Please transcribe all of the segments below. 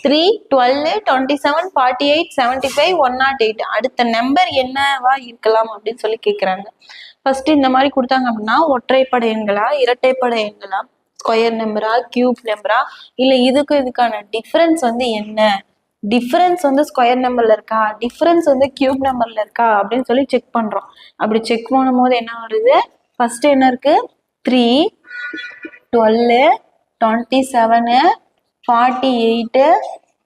3, 12, 27, 48, 75, 108. அடுத்த நம்பர் என்னவா இருக்கலாம் அப்படின்னு சொல்லி கேட்குறாங்க. ஃபர்ஸ்ட் இந்த மாதிரி கொடுத்தாங்க அப்படின்னா ஒற்றைப்படை எண்களா, இரட்டைப்படை எண்களா, ஸ்கொயர் நம்பரா, கியூப் நம்பரா, இல்லை இதுக்கான டிஃபரன்ஸ் வந்து என்ன, டிஃபரன்ஸ் வந்து ஸ்கொயர் நம்பர்ல இருக்கா, டிஃபரன்ஸ் வந்து கியூப் நம்பர்ல இருக்கா அப்படின்னு சொல்லி செக் பண்றோம். அப்படி செக் பண்ணும் போது என்ன வருது, ஃபர்ஸ்ட் என்ன இருக்கு, 3, 12, 27, 48,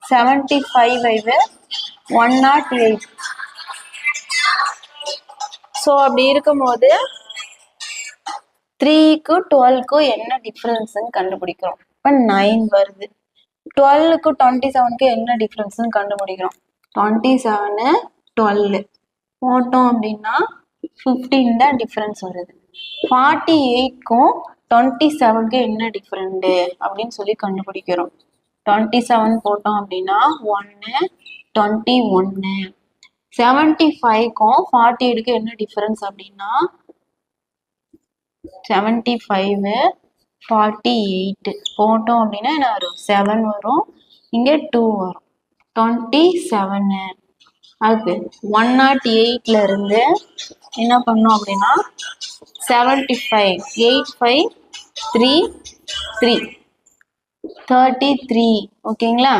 75, 108. ஸோ அப்படி இருக்கும்போது 3க்கும் 12க்கும் என்ன டிஃபரன்ஸ்ன்னு கண்டுபிடிக்கிறோம். இப்போ 9 வருது. 12க்கும் 27க்கு என்ன டிஃபரன்ஸ்ன்னு கண்டுபிடிக்கிறோம். 27, 12 போட்டோம் அப்படின்னா 15 தான் டிஃபரன்ஸ் வருது. 48க்கும் 27க்கு என்ன டிஃபரெண்ட் அப்படின்னு சொல்லி கண்டுபிடிக்கிறோம். 27 போட்டோம் அப்படின்னா 1, 21. 75க்கும் 48க்கு என்ன டிஃபரன்ஸ் அப்படின்னா 75, 48 போட்டோம் அப்படின்னா என்ன வரும், 7 வரும், இங்கே 2 வரும், 27. அது 108ல இருந்து என்ன பண்ணோம் அப்படின்னா 75, 8, 5, 3, 3, 33. ஓகேங்களா,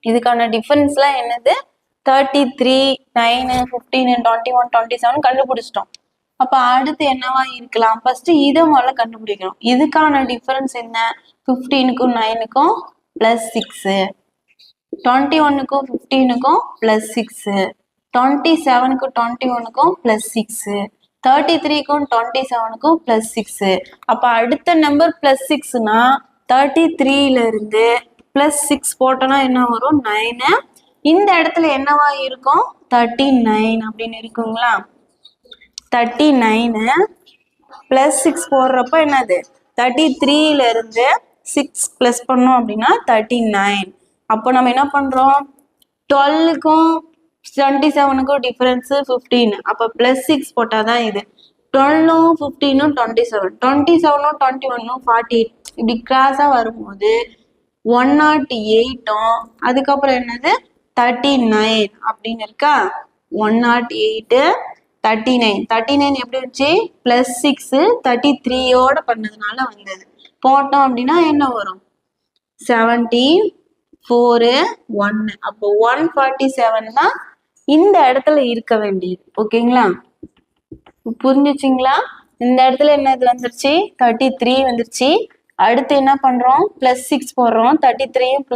இதுக்கான டிஃபரன்ஸ்லாம் என்னது, 33, 9, 15, 21, 27 கண்டுபிடிச்சிட்டோம். அப்ப அடுத்து என்னவா இருக்கலாம், ஃபர்ஸ்ட் இதை முதல்ல கண்டுபிடிக்கணும். இதுக்கான டிஃபரன்ஸ் என்ன, 15க்கும் 9க்கும் +6, 21க்கும் 15க்கும் +6, 27க்கும் 21க்கும் +6, 33க்கும் 27க்கும் +6. அப்ப அடுத்த நம்பர் +6னா 33ல இருந்து +6 போட்டோம்னா என்ன வரும், 9. இந்த இடத்துல என்னவா இருக்கும், 39 அப்படின்னு இருக்குங்களா. 39 +6 போடுறப்ப என்னது, 33ல இருந்து 6 ப்ளஸ் பண்ணோம் அப்படின்னா 39. அப்போ நம்ம என்ன பண்றோம், 12க்கும் 27க்கும் டிஃபரன்ஸ் 15. அப்போ +6 போட்டாதான் இது. 12ம் 15ம் 27, 27ம் 21ம் 48. இப்படி கிராஸா வரும்போது 108ம் அதுக்கப்புறம் என்னது 39 அப்படின்னு இருக்கா. 108, 39. 39 எப்படி இருந்துச்சு, +6 33யோட பண்ணதுனால வந்தது. போட்டோம் அப்படின்னா என்ன வரும், 74, 1. அப்போ 147 தான் இந்த இடத்துல இருக்க வேண்டியது. ஓகேங்களா, புரிஞ்சுச்சிங்களா. இந்த இடத்துல என்னது வந்துருச்சு, 33 வந்துருச்சு. அடுத்து என்ன பண்றோம், +6 போடுறோம், 33யும்